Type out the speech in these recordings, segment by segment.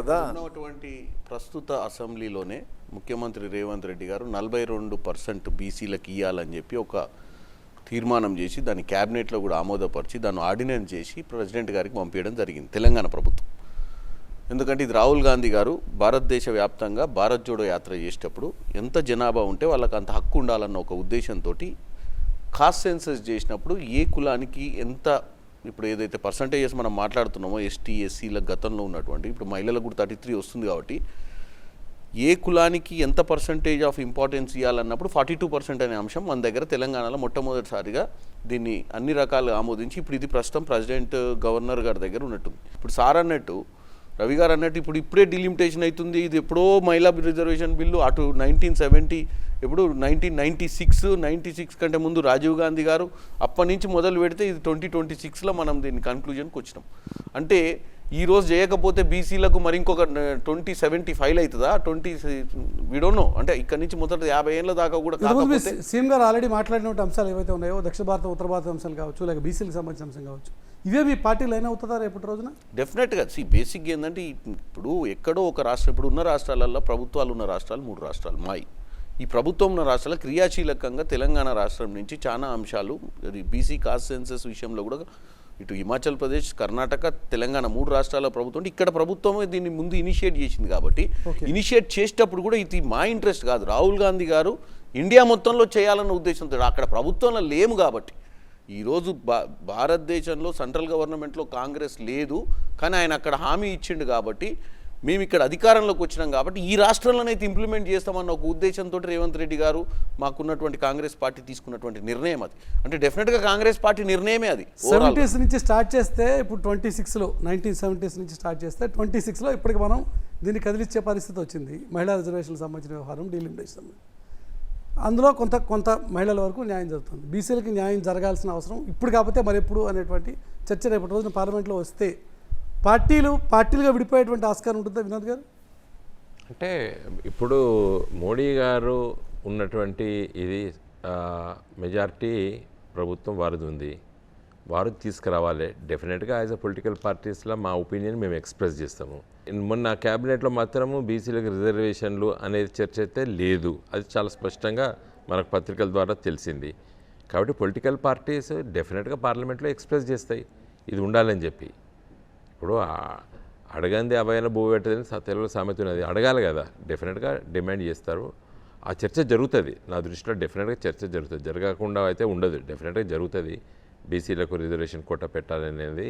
ఉన్నటువంటి ప్రస్తుత అసెంబ్లీలోనే ముఖ్యమంత్రి రేవంత్ రెడ్డి గారు 42% బీసీలకు ఇవ్వాలని చెప్పి ఒక తీర్మానం చేసి దాన్ని క్యాబినెట్లో కూడా ఆమోదపరిచి దాన్ని ఆర్డినెన్స్ చేసి ప్రెసిడెంట్ గారికి పంపించడం జరిగింది తెలంగాణ ప్రభుత్వం. ఎందుకంటే ఇది రాహుల్ గాంధీ గారు భారతదేశ వ్యాప్తంగా భారత్ జోడో యాత్ర చేసేటప్పుడు ఎంత జనాభా ఉంటే వాళ్ళకి అంత హక్కు ఉండాలన్న ఒక ఉద్దేశంతో కాస్ట్ సెన్సస్ చేసినప్పుడు ఏ కులానికి ఎంత ఇప్పుడు ఏదైతే పర్సంటేజెస్ మనం మాట్లాడుతున్నామో ఎస్టీ ఎస్సీల గతంలో ఉన్నటువంటి ఇప్పుడు మహిళలకు కూడా 33 వస్తుంది కాబట్టి ఏ కులానికి ఎంత పర్సంటేజ్ ఆఫ్ ఇంపార్టెన్స్ ఇవ్వాలన్నప్పుడు 42% అనే అంశం మన దగ్గర తెలంగాణలో మొట్టమొదటిసారిగా దీన్ని అన్ని రకాలుగా ఆమోదించి ఇప్పుడు ఇది ప్రస్తుతం ప్రెసిడెంట్ గవర్నర్ గారి దగ్గర ఉన్నట్టుంది. ఇప్పుడు సార్ అన్నట్టు రవి గారు అన్నట్టు ఇప్పుడే డిలిమిటేషన్ అవుతుంది. ఇది ఎప్పుడో మహిళా రిజర్వేషన్ బిల్లు అటు 1970 ఎప్పుడు 1996 కంటే ముందు రాజీవ్ గాంధీ గారు అప్పటి నుంచి మొదలు పెడితే ఇది 2026లో మనం దీన్ని కన్క్లూజన్కి వచ్చినాం. అంటే ఈరోజు చేయకపోతే బీసీలకు మరి ఇంకొక 2075 అవుతుందా 20 విడోనో అంటే ఇక్కడ నుంచి మొదట 50 ఏళ్ళ దాకా కూడా కాకపోతే సీఎం గారు ఆల్రెడీ మాట్లాడిన అంశాలు ఏవైతే ఉన్నాయో దక్షిణ భారత ఉత్తర భారత అంశాలు కావచ్చు లేక బీసీలకు సంబంధించిన అంశం కావచ్చు ఇవే మీ పార్టీలు అయినా అవుతుందా రేపటి రోజున? డెఫినెట్గా బేసిక్గా ఏంటంటే ఇప్పుడు ఎక్కడో ఒక రాష్ట్రం ఇప్పుడు ఉన్న రాష్ట్రాలలో ప్రభుత్వాలు ఉన్న రాష్ట్రాలు 3 రాష్ట్రాలు మాయి ఈ ప్రభుత్వం ఉన్న రాష్ట్రాల క్రియాశీలకంగా తెలంగాణ రాష్ట్రం నుంచి చాలా అంశాలు బీసీ కాస్ట్ సెన్సస్ విషయంలో కూడా ఇటు హిమాచల్ ప్రదేశ్ కర్ణాటక తెలంగాణ 3 రాష్ట్రాల ప్రభుత్వం ఇక్కడ ప్రభుత్వమే దీన్ని ముందు ఇనిషియేట్ చేసింది కాబట్టి ఇనిషియేట్ చేసేటప్పుడు కూడా ఇది మా ఇంట్రెస్ట్ కాదు, రాహుల్ గాంధీ గారు ఇండియా మొత్తంలో చేయాలన్న ఉద్దేశంతో అక్కడ ప్రభుత్వంలో లేము కాబట్టి ఈరోజు భారతదేశంలో సెంట్రల్ గవర్నమెంట్లో కాంగ్రెస్ లేదు కానీ ఆయన అక్కడ హామీ ఇచ్చిండు కాబట్టి మేము ఇక్కడ అధికారంలోకి వచ్చినాం కాబట్టి ఈ రాష్ట్రంలోనైతే ఇంప్లిమెంట్ చేస్తామన్న ఒక ఉద్దేశంతో రేవంత్ రెడ్డి గారు మాకున్నటువంటి కాంగ్రెస్ పార్టీ తీసుకున్నటువంటి నిర్ణయం అది. అంటే డెఫినెట్గా కాంగ్రెస్ పార్టీ నిర్ణయమే అది. 70s నుంచి స్టార్ట్ చేస్తే ఇప్పుడు 26లో 1970s నుంచి స్టార్ట్ చేస్తే 26లో ఇప్పటికి మనం దీన్ని కదిలిచ్చే పరిస్థితి వచ్చింది. మహిళా రిజర్వేషన్కి సంబంధించిన వ్యవహారం డీలిమిటేషన్ అందులో కొంత మహిళల వరకు న్యాయం జరుగుతుంది. బీసీలకి న్యాయం జరగాల్సిన అవసరం ఇప్పుడు కాకపోతే మరి ఎప్పుడు అనేటువంటి చర్చ రేపటి రోజున పార్లమెంట్లో వస్తే పార్టీలుగా విడిపోయేటువంటి ఆస్కారం ఉంటుందా వినోద్ గారు? అంటే ఇప్పుడు మోడీ గారు ఉన్నటువంటి ఇది మెజారిటీ ప్రభుత్వం వారిది ఉంది, వారు తీసుకురావాలి. డెఫినెట్గా యాజ్ అ పొలిటికల్ పార్టీస్లో మా ఒపీనియన్ మేము ఎక్స్ప్రెస్ చేస్తాము. మొన్న క్యాబినెట్లో మాత్రము బీసీలకు రిజర్వేషన్లు అనేది చర్చ అయితే లేదు, అది చాలా స్పష్టంగా మనకు పత్రికల ద్వారా తెలిసింది. కాబట్టి పొలిటికల్ పార్టీస్ డెఫినెట్గా పార్లమెంట్లో ఎక్స్ప్రెస్ చేస్తాయి ఇది ఉండాలని చెప్పి. ఇప్పుడు అడగంది అభయన భూ పెట్టదని తెలుగులో సామెత ఉన్నది, అడగాలి కదా, డెఫినెట్గా డిమాండ్ చేస్తారు. ఆ చర్చ జరుగుతుంది, నా దృష్టిలో డెఫినెట్గా చర్చ జరుగుతుంది, జరగకుండా అయితే ఉండదు, డెఫినెట్గా జరుగుతుంది. బీసీలకు రిజర్వేషన్ కోట పెట్టాలనేది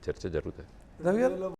చర్చ జరుగుతుంది. రవి గారు